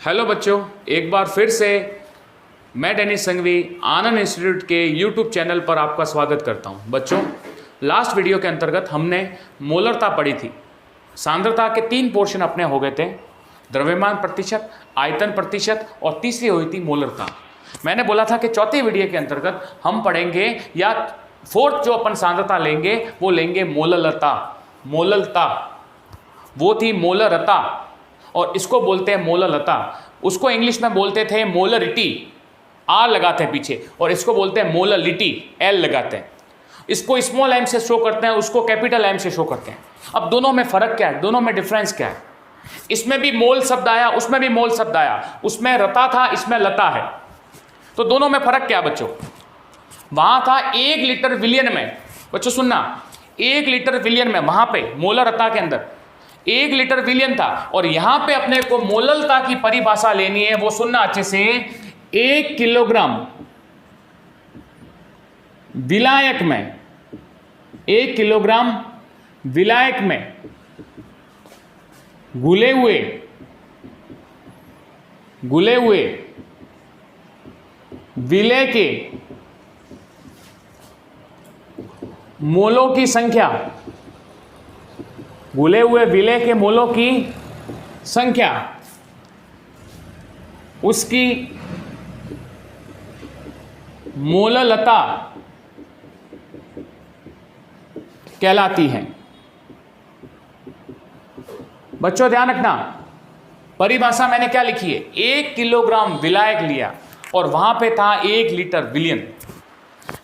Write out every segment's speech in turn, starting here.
Hello बच्चों, एक बार फिर से मैं डेनिस संघवी आनंद इंस्टीट्यूट के यूट्यूब चैनल पर आपका स्वागत करता हूं। बच्चों, लास्ट वीडियो के अंतर्गत हमने मोलरता पढ़ी थी। सांद्रता के 3 पोर्शन अपने हो गए थे, द्रव्यमान प्रतिशत, आयतन प्रतिशत और तीसरी हुई थी मोलरता। मैंने बोला था कि चौथी वीडियो के अंतर्गत हम पढ़ेंगे या फोर्थ जो अपन सांद्रता लेंगे वो लेंगे मोललता। मोललता वो थी मोलरता और इसको बोलते हैं मोललता। उसको इंग्लिश में बोलते थे मोलरिटी, आर लगाते हैं पीछे, और इसको बोलते हैं मोललिटी, एल लगाते हैं। इसको स्मॉल एम से शो करते हैं, उसको कैपिटल एम से शो करते हैं। अब दोनों में फर्क क्या है, दोनों में डिफरेंस क्या है? इसमें भी मोल शब्द आया, उसमें भी मोल शब्द आया, उसमें रता था, इसमें लता है। तो दोनों में फर्क क्या है बच्चों? वहां था 1 लीटर विलियन में, बच्चों सुनना, 1 लीटर विलियन में, वहां पे मोलरता के अंदर 1 लीटर विलियन था। और यहां पे अपने को मोललता की परिभाषा लेनी है, वो सुनना अच्छे से। 1 किलोग्राम विलायक में, 1 किलोग्राम विलायक में घुले हुए विलय के मोलों की संख्या, घुले हुए विलय के मोलों की संख्या उसकी मोललता कहलाती है। बच्चों ध्यान रखना, परिभाषा मैंने क्या लिखी है? 1 किलोग्राम विलायक लिया और वहां पे था 1 लीटर विलियन।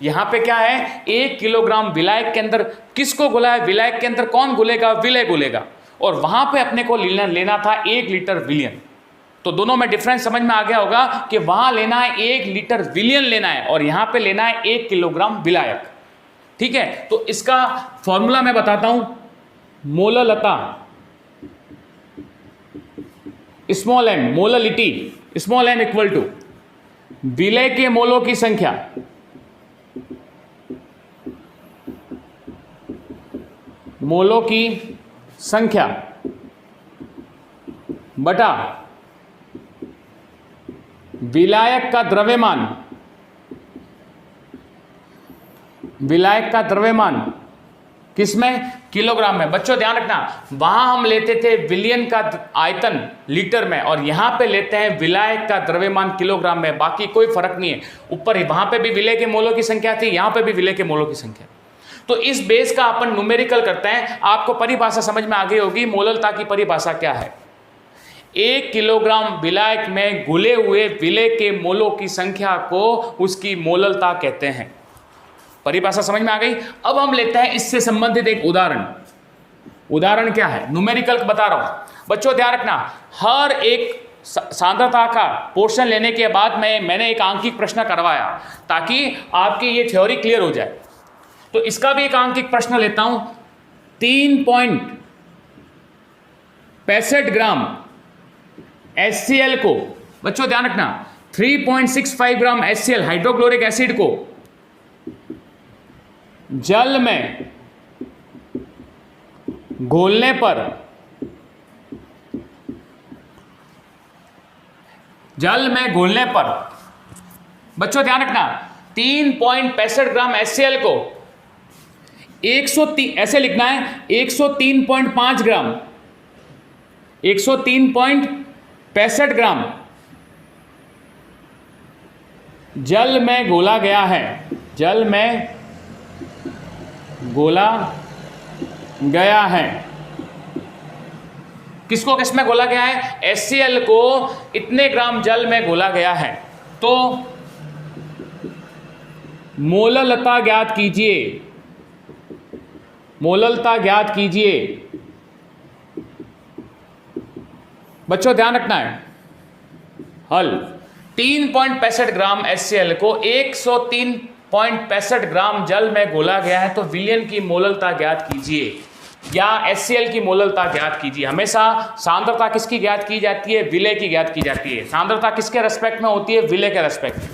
यहां पे क्या है? 1 किलोग्राम विलायक के अंदर किसको घुला है? विलायक के अंदर कौन घुलेगा? विलय घुलेगा। और वहां पे अपने को लेना था 1 लीटर विलियन। तो दोनों में डिफरेंस समझ में आ गया होगा कि वहां लेना है 1 लीटर विलियन लेना है और यहां पे लेना है 1 किलोग्राम विलायक। ठीक है, तो इसका फॉर्मूला मैं बताता हूं। मोललता, small M, molality, small M equal to विलय के मोलों की संख्या बटा विलायक का द्रव्यमान। विलायक का द्रव्यमान किसमें? किलोग्राम में। बच्चों ध्यान रखना, वहां हम लेते थे विलियन का आयतन लीटर में और यहां पे लेते हैं विलायक का द्रव्यमान किलोग्राम में। बाकी कोई फर्क नहीं है। ऊपर वहां पे भी विलय के मोलों की संख्या थी, यहां पे भी विलय के मोलों की संख्या। तो इस बेस का अपन न्यूमेरिकल करते हैं। आपको परिभाषा समझ में आ गई होगी। मोललता की परिभाषा क्या है? 1 किलोग्राम विलायक में घुले हुए विलय के मोलों की संख्या को उसकी मोललता कहते हैं। परिभाषा समझ में आ गई। अब हम लेते हैं इससे संबंधित एक उदाहरण। उदाहरण क्या है? न्यूमेरिकल बता रहा हूं। बच्चों ध्यान रखना, हर एक सांद्रता का पोर्शन लेने के बाद मैंने एक आंकिक प्रश्न करवाया ताकि आपकी ये थ्योरी क्लियर हो जाए। तो इसका भी एक आंकिक प्रश्न लेता हूं। 3.65 ग्राम HCl को, बच्चों ध्यान रखना, 3.65 ग्राम HCl हाइड्रोक्लोरिक एसिड को जल में घोलने पर, बच्चों ध्यान रखना, 3.65 ग्राम HCl को 103, ऐसे लिखना है, 103.5 ग्राम, 103.65 ग्राम जल में घोला गया है। जल में घोला गया है। किसको किसमें घोला गया है? HCl को इतने ग्राम जल में घोला गया है। तो मोललता ज्ञात कीजिए। मोललता ज्ञात कीजिए। बच्चों ध्यान रखना है, हल 3.65 ग्राम HCl को 103.65 ग्राम जल में घोला गया है। तो विलियन की मोललता ज्ञात कीजिए या HCl की मोललता ज्ञात कीजिए। हमेशा सांद्रता किसकी ज्ञात की जाती है? विलय की ज्ञात की जाती है। सांद्रता किसके रेस्पेक्ट में होती है? विलय के रेस्पेक्ट में।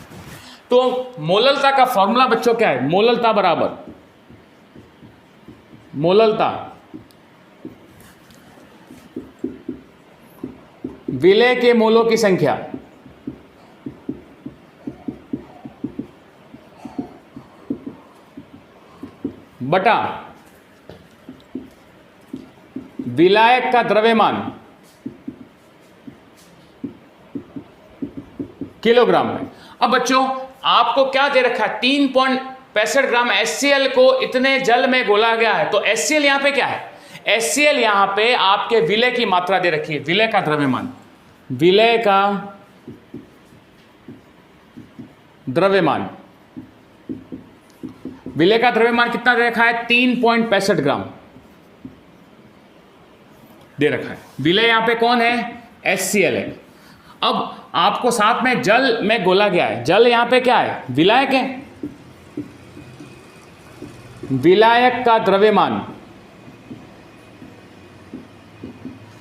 तो मोललता का फॉर्मूला बच्चों क्या है? मोललता बराबर विलय के मोलों की संख्या बटा विलायक का द्रव्यमान किलोग्राम में। अब बच्चों आपको क्या दे रखा है, 3.65 ग्राम HCl को इतने जल में घोला गया है। तो HCl यहां पे क्या है, HCl यहां पे आपके विलय की मात्रा दे रखी है, विलय का द्रव्यमान, विलय का द्रव्यमान, विलय का द्रव्यमान कितना दे रखा है, 3.65 ग्राम दे रखा है। विलय यहां पे कौन है, HCl है। अब आपको साथ में जल में घोला गया है, जल यहां पे क्या है, विलायक है। विलायक का द्रव्यमान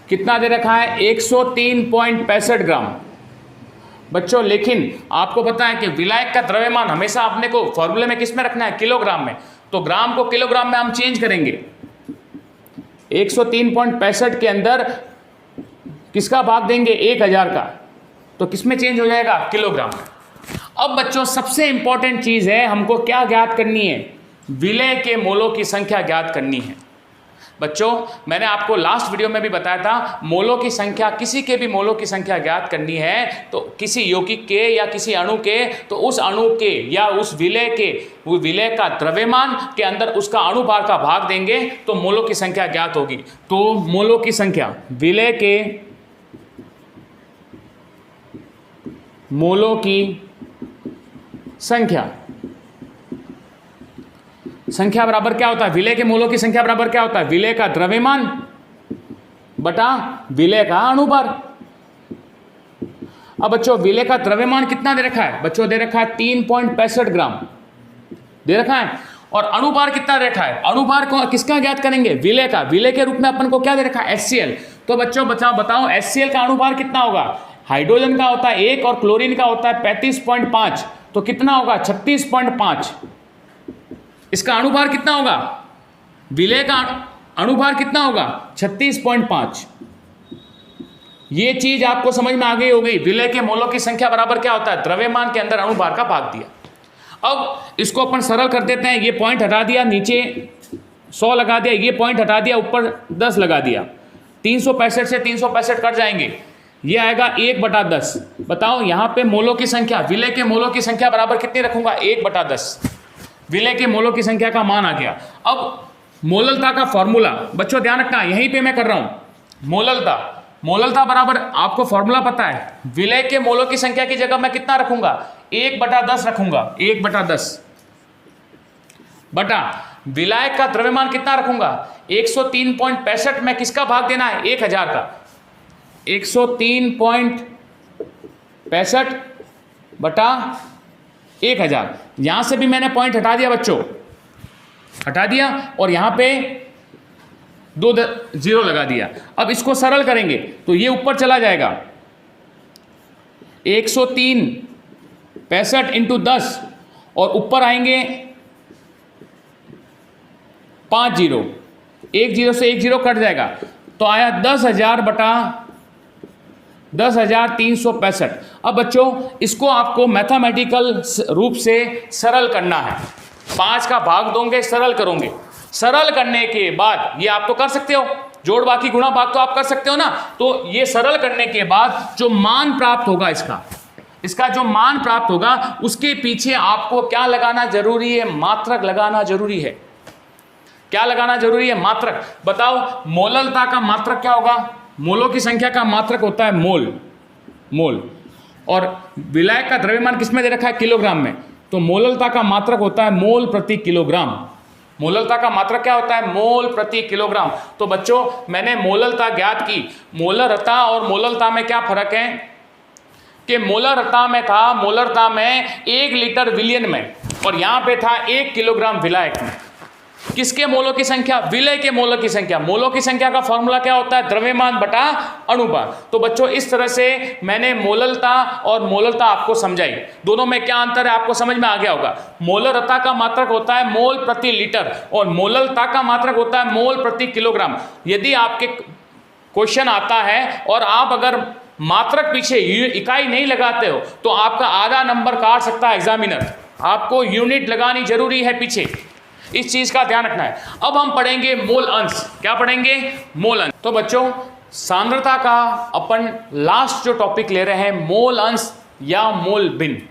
कितना दे रखा है, 103.65 ग्राम। बच्चों लेकिन आपको पता है कि विलायक का द्रव्यमान हमेशा अपने को फॉर्मूले में किस में रखना है, किलोग्राम में। तो ग्राम को किलोग्राम में हम चेंज करेंगे। 103.65 के अंदर किसका भाग देंगे, 1000 का, तो किस में चेंज हो जाएगा, किलोग्राम में। अब बच्चों सबसे इंपॉर्टेंट चीज है, हमको क्या ज्ञात करनी है, विलय के मोलों की संख्या ज्ञात करनी है। बच्चों मैंने आपको लास्ट वीडियो में भी बताया था, मोलों की संख्या, किसी के भी मोलों की संख्या ज्ञात करनी है तो किसी यौगिक के या किसी अणु के, तो उस अणु के या उस विलय के, वो विलय का द्रव्यमान के अंदर उसका अणुभार का भाग देंगे तो मोलों की संख्या ज्ञात होगी। तो मोलों की संख्या, विलय के मोलों की संख्या बराबर क्या होता है, विलय के मोलों की संख्या बराबर क्या होता है, विलय का द्रव्यमान बटा विलय का अणुभार। अब बच्चों विलय का द्रव्यमान कितना दे रखा है, बच्चों दे रखा है 3.65 ग्राम दे रखा है। और अणुभार कितना दे रखा है, अणुभार को किसका ज्ञात करेंगे, विलय का। विलय के रूप में अपन को क्या दे रखा है, HCl। तो बच्चों बताओ HCl का अणुभार कितना होगा, हाइड्रोजन का होता है 1 और क्लोरीन का होता है 35.5, तो कितना होगा 36.5। इसका अणुभार कितना होगा, विलय का अणुभार कितना होगा 36.5। ये चीज आपको समझ में आ गई हो गई, विलय के मोलों की संख्या बराबर क्या होता है, द्रव्यमान के अंदर अणुभार का भाग दिया। अब इसको अपन सरल कर देते हैं, ये पॉइंट हटा दिया, नीचे 100 लगा दिया, ये पॉइंट हटा दिया, ऊपर 10 लगा दिया, 365 से 365 कट जाएंगे, ये आएगा 1/10। बताओ यहाँ पे मोलों की संख्या, विलय के मोलों की संख्या बराबर कितनी रखूंगा, 1/10। विलय के मोलों की संख्या का मान आ गया। अब मोललता का फॉर्मूला बच्चों ध्यान रखना, यहीं पे मैं कर रहा हूं, मोललता बराबर आपको फॉर्मूला पता है, विलय के मोलों की संख्या की जगह मैं कितना रखूंगा, 1/10 रखूंगा, 1/10 बटा विलायक का द्रव्यमान कितना रखूंगा, 103.65 में किसका भाग देना है, 1000 का, 103.65 बटा 1000। यहां से भी मैंने पॉइंट हटा दिया बच्चों, हटा दिया, और यहां पे 2 0 लगा दिया। अब इसको सरल करेंगे तो ये ऊपर चला जाएगा, 103.65 इंटू 10, और ऊपर आएंगे 5 0, 1 0 से 1 0 कट जाएगा, तो आया 10,000 बटा 10,365। अब बच्चों इसको आपको मैथमेटिकल रूप से सरल करना है, 5 का भाग दोगे, सरल करोगे, सरल करने के बाद ये आप तो कर सकते हो, जोड़ बाकी गुणा भाग तो आप कर सकते हो ना। तो ये सरल करने के बाद जो मान प्राप्त होगा, इसका जो मान प्राप्त होगा, उसके पीछे आपको क्या लगाना जरूरी है, मात्रक लगाना जरूरी है। क्या लगाना जरूरी है, मात्रक। बताओ मोललता का मात्रक क्या होगा, मोलों की संख्या का मात्रक होता है मोल, और विलायक का द्रव्यमान किसमें दे रखा है, किलोग्राम में, तो मोललता का मात्रक होता है मोल प्रति किलोग्राम। मोललता का मात्रक क्या होता है, मोल प्रति किलोग्राम। तो बच्चों मैंने मोललता ज्ञात की, मोलरता और मोललता में क्या फर्क है कि मोलरता में था, मोलरता में 1 लीटर विलियन में, और यहां पे था 1 किलोग्राम विलायक में। किसके मोलों की संख्या, विलय के मोलों की संख्या। मोलों की संख्या का फॉर्मूला क्या होता है, द्रव्यमान बटा अणुभार। तो बच्चों इस तरह से मैंने मोललता और मोललता आपको समझाई, दोनों में क्या अंतर है आपको समझ में आ गया होगा। मोलरता का मात्रक होता है मोल प्रति लीटर और मोललता का मात्रक होता है मोल प्रति किलोग्राम। यदि आपके क्वेश्चन आता है और आप अगर मात्रक पीछे इकाई नहीं लगाते हो तो आपका आधा नंबर काट सकता है एग्जामिनर। आपको यूनिट लगानी जरूरी है पीछे, इस चीज का ध्यान रखना है। अब हम पढ़ेंगे मोल अंश। क्या पढ़ेंगे? मोल अंश। तो बच्चों सांद्रता का अपन लास्ट जो टॉपिक ले रहे हैं मोल अंश या मोल भिन्न।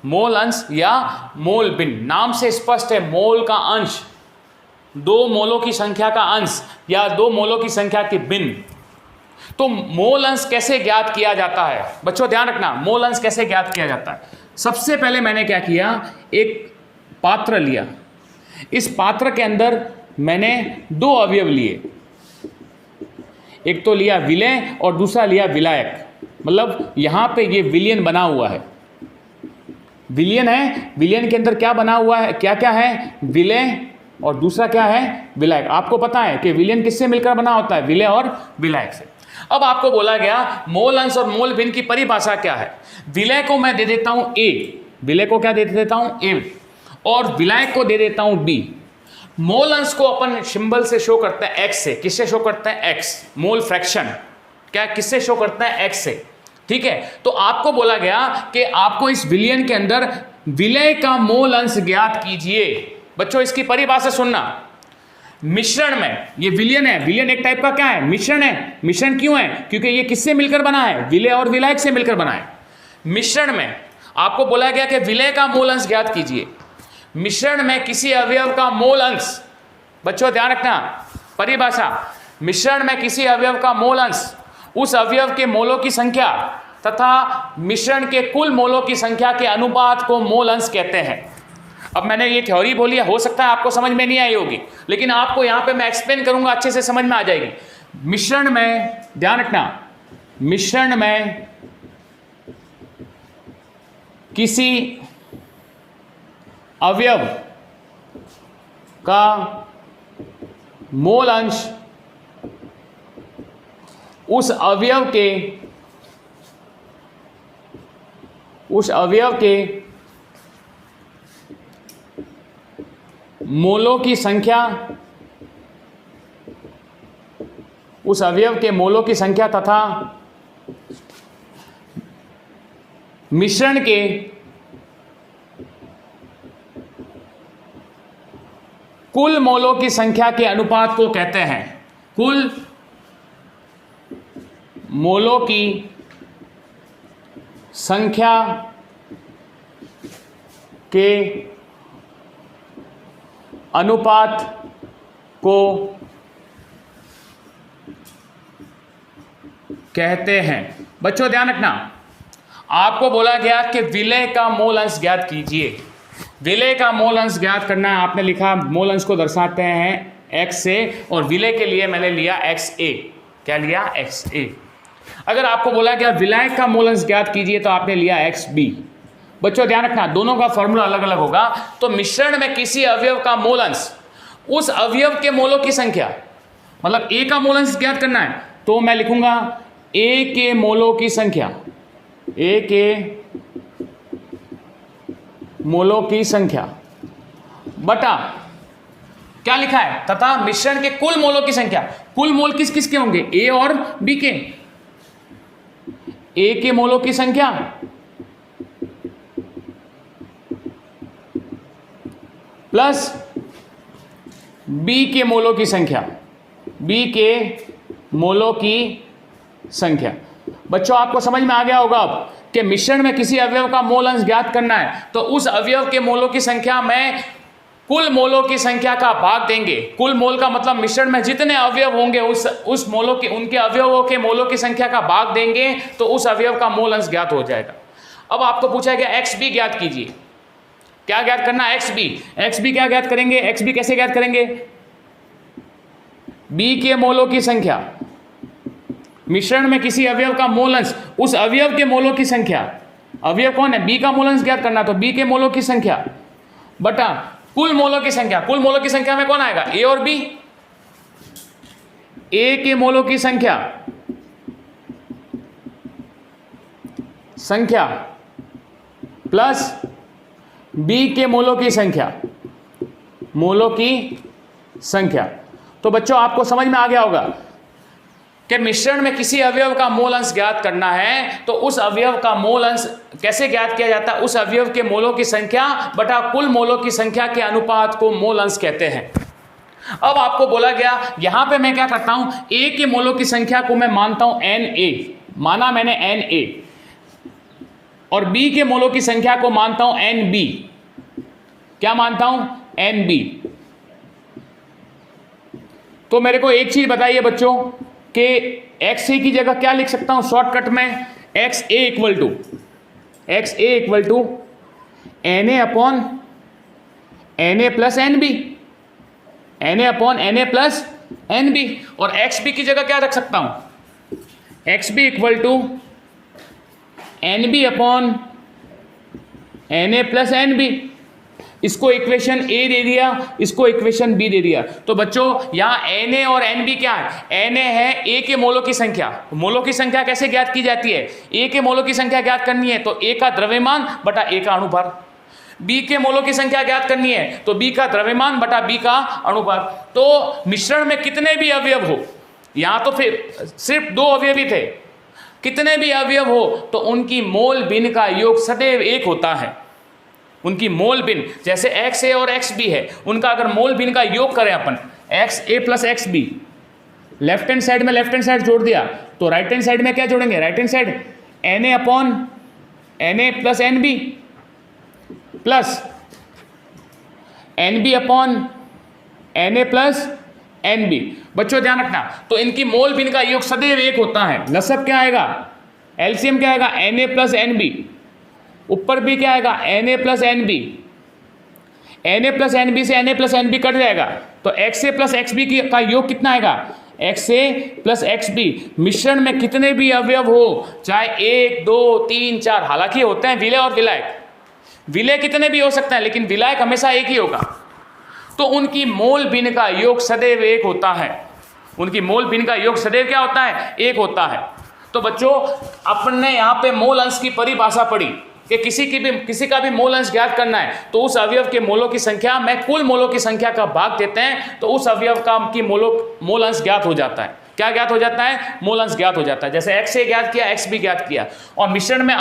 मोल अंश या मोल भिन्न, नाम से स्पष्ट है, मोल का अंश, दो मोलों की संख्या का अंश या दो मोलों की संख्या के भिन्न। तो मोल अंश कैसे ज्ञात किया जाता है बच्चों? ध्यान रखना, मोल अंश कैसे ज्ञात किया जाता है। सबसे पहले मैंने क्या किया, एक पात्र लिया, इस पात्र के अंदर मैंने दो अवयव लिए, एक तो लिया विलय और दूसरा लिया विलायक। मतलब यहां पे ये विलयन बना हुआ है, विलयन है, विलयन के अंदर क्या बना हुआ है, क्या क्या है, विलय और दूसरा क्या है, विलायक। आपको पता है कि विलयन किससे मिलकर बना होता है? विलय और विलायक से। अब आपको बोला गया मोल अंश और मोल भिन्न की परिभाषा क्या है। विलय को मैं दे देता हूं ए, विलय को क्या दे देता हूं? ए, और विलायक को दे देता हूं बी। मोल अंश को अपन सिंबल से शो करते हैं एक्स से। किससे शो करते हैं? एक्स। मोल फ्रैक्शन क्या किससे शो करते हैं? एक्स से। ठीक है, तो आपको बोला गया कि आपको इस विलयन के अंदर विलय का मोल अंश ज्ञात कीजिए। बच्चों इसकी परिभाषा सुनना, मिश्रण में, ये विलयन है, विलयन एक टाइप का क्या है? मिश्रण है। मिश्रण क्यों है? क्योंकि ये किससे मिलकर बना है? विलय और विलायक से मिलकर बना है। मिश्रण में आपको बोला गया कि विलय का मोल अंश ज्ञात कीजिए। मिश्रण में किसी अवयव का मोल अंश, बच्चों ध्यान रखना परिभाषा, मिश्रण में किसी अवयव का मोल अंश उस अवयव के मोलों की संख्या तथा मिश्रण के कुल मोलों की संख्या के अनुपात को मोल अंश कहते हैं। अब मैंने ये थ्योरी बोली है, हो सकता है आपको समझ में नहीं आई होगी, लेकिन आपको यहां पे मैं एक्सप्लेन करूंगा, अच्छे से समझ में आ जाएगी। मिश्रण में, ध्यान रखना, मिश्रण में किसी अवयव का मोल अंश उस अवयव के मोलों की संख्या, उस अवयव के मोलों की संख्या तथा मिश्रण के कुल मोलों की संख्या के अनुपात को कहते हैं। कुल मोलों की संख्या के अनुपात को कहते हैं। बच्चों ध्यान रखना, आपको बोला गया कि विलय का मोल अंश ज्ञात कीजिए। विलय का मोल अंश ज्ञात करना है, आपने लिखा मोल अंश को दर्शाते हैं x से, और विलय के लिए मैंने लिया xa। क्या लिया? xa। अगर आपको बोला गया विलायक का मोल अंश ज्ञात कीजिए तो आपने लिया xb। बच्चों ध्यान रखना, दोनों का फॉर्मूला अलग अलग होगा। तो मिश्रण में किसी अवयव का मोल अंश उस अवयव के मोलों की संख्या, मतलब a का मोल अंश ज्ञात करना है तो मैं लिखूंगा a के मोलों की संख्या, a के मोलों की संख्या बटा क्या लिखा है, तथा मिश्रण के कुल मोलों की संख्या। कुल मोल किस किस के होंगे? ए और बी के। ए के मोलों की संख्या प्लस बी के मोलों की संख्या, बी के मोलों की संख्या। बच्चों आपको समझ में आ गया होगा अब कि मिश्रण में किसी अवयव का मोल अंश ज्ञात करना है तो उस अवयव के मोलों की संख्या में कुल मोलों की संख्या का भाग देंगे। कुल मोल का मतलब मिश्रण में जितने अवयव होंगे उस मोलों के, उनके अवयवों के मोलों की संख्या का भाग देंगे तो उस अवयव का मोल अंश ज्ञात हो जाएगा। अब आपको पूछा गया XB ज्ञात कीजिए। क्या ज्ञात करना? XB क्या ज्ञात करेंगे? XB कैसे ज्ञात करेंगे? B के मोलों की संख्या, मिश्रण में किसी अवयव का मोल अंश उस अवयव के मोलों की संख्या, अवयव कौन है? B का मोल अंश ज्ञात करना तो B के मोलों की संख्या बटा कुल मोलों की संख्या। कुल मोलों की संख्या में कौन आएगा? A और B। A के मोलों की संख्या प्लस B के मोलों की संख्या। तो बच्चों आपको समझ में आ गया होगा कि मिश्रण में किसी अवयव का मोल अंश ज्ञात करना है तो उस अवयव का मोल अंश कैसे ज्ञात किया जाता है? उस अवयव के मोलों की संख्या बटा कुल मोलों की संख्या के अनुपात को मोल अंश कहते हैं। अब आपको बोला गया, यहां पे मैं क्या करता हूं, ए के मोलों की संख्या को मैं मानता हूं Na, माना मैंने Na, और बी के मोलों की संख्या को मानता हूं Nb। क्या मानता हूं? Nb। तो मेरे को एक चीज बताइए बच्चों कि XA की जगह क्या लिख सकता हूं शॉर्टकट में? XA equal to Na upon Na plus NB, Na upon Na plus NB। और XB की जगह क्या रख सकता हूं? XB equal to NB upon Na plus NB। इसको इक्वेशन A दे दिया, इसको इक्वेशन B दे दिया। तो बच्चों यहाँ Na और NB क्या है? Na है A के मोलों की संख्या। मोलों की संख्या कैसे ज्ञात की जाती है? A के मोलों की संख्या ज्ञात करनी है तो A का द्रव्यमान बटा A का अनुभार। B के मोलों की संख्या ज्ञात करनी है तो B का द्रव्यमान बटा B का अनुभार। तो मिश्रण में कितने भी अवयव हो, यहाँ तो फिर सिर्फ 2 अवयव ही थे, कितने भी अवयव हो तो उनकी मोल भिन्न का योग सदैव 1 होता है। उनकी मोल भिन्न, जैसे XA और XB है, उनका अगर मोल भिन्न का योग करें अपन, XA plus XB, left hand side में लेफ्ट हैंड साइड जोड़ दिया तो राइट हैंड साइड में क्या जोड़ेंगे? Right hand side Na upon Na plus NB plus NB upon Na plus NB। बच्चों ध्यान रखना, तो इनकी मोल भिन्न का योग सदैव 1 होता है। लसअप क्या आएगा? एलसीएम क्या आएगा? Na plus NB। ऊपर भी क्या आएगा? Na plus NB। Na plus NB से Na प्लस NB कट जाएगा तो XA प्लस XB का योग कितना आएगा? XA plus XB। मिश्रण में कितने भी अवयव हो, चाहे 1 2 3 4, हालांकि होते हैं विलय और विलायक, विलय कितने भी हो सकते हैं लेकिन विलायक हमेशा एक ही होगा, तो उनकी मोल भिन्न का योग सदैव 1 होता है। उनकी मोल भिन्न का योग सदैव क्या होता है? 1 होता है। तो बच्चों अपन ने यहाँ पे मोल अंश की परिभाषा पढ़ी कि किसी का भी मोल अंश ज्ञात करना है तो उस अवयव के मोलों की संख्या में कुल मोलों की संख्या का भाग देते हैं तो उस अवयव का की मोल अंश ज्ञात हो जाता है। क्या ज्ञात हो जाता है? मोल अंश ज्ञात हो जाता है। जैसे XA ज्ञात किया, XB ज्ञात किया, और मिश्रण में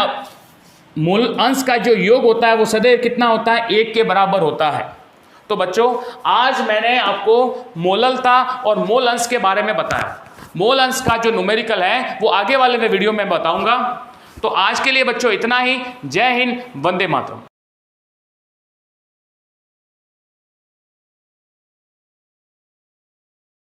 मोल अंश का जो योग होता है वो सदैव कितना होता है? 1 के बराबर होता है। तो बच्चों आज मैंने आपको मोललता और मोल अंश के बारे में बताया। मोल अंश का जो न्यूमेरिकल है वो आगे वाले वीडियो में बताऊंगा। तो आज के लिए बच्चों इतना ही। जय हिंद, वंदे मातरम।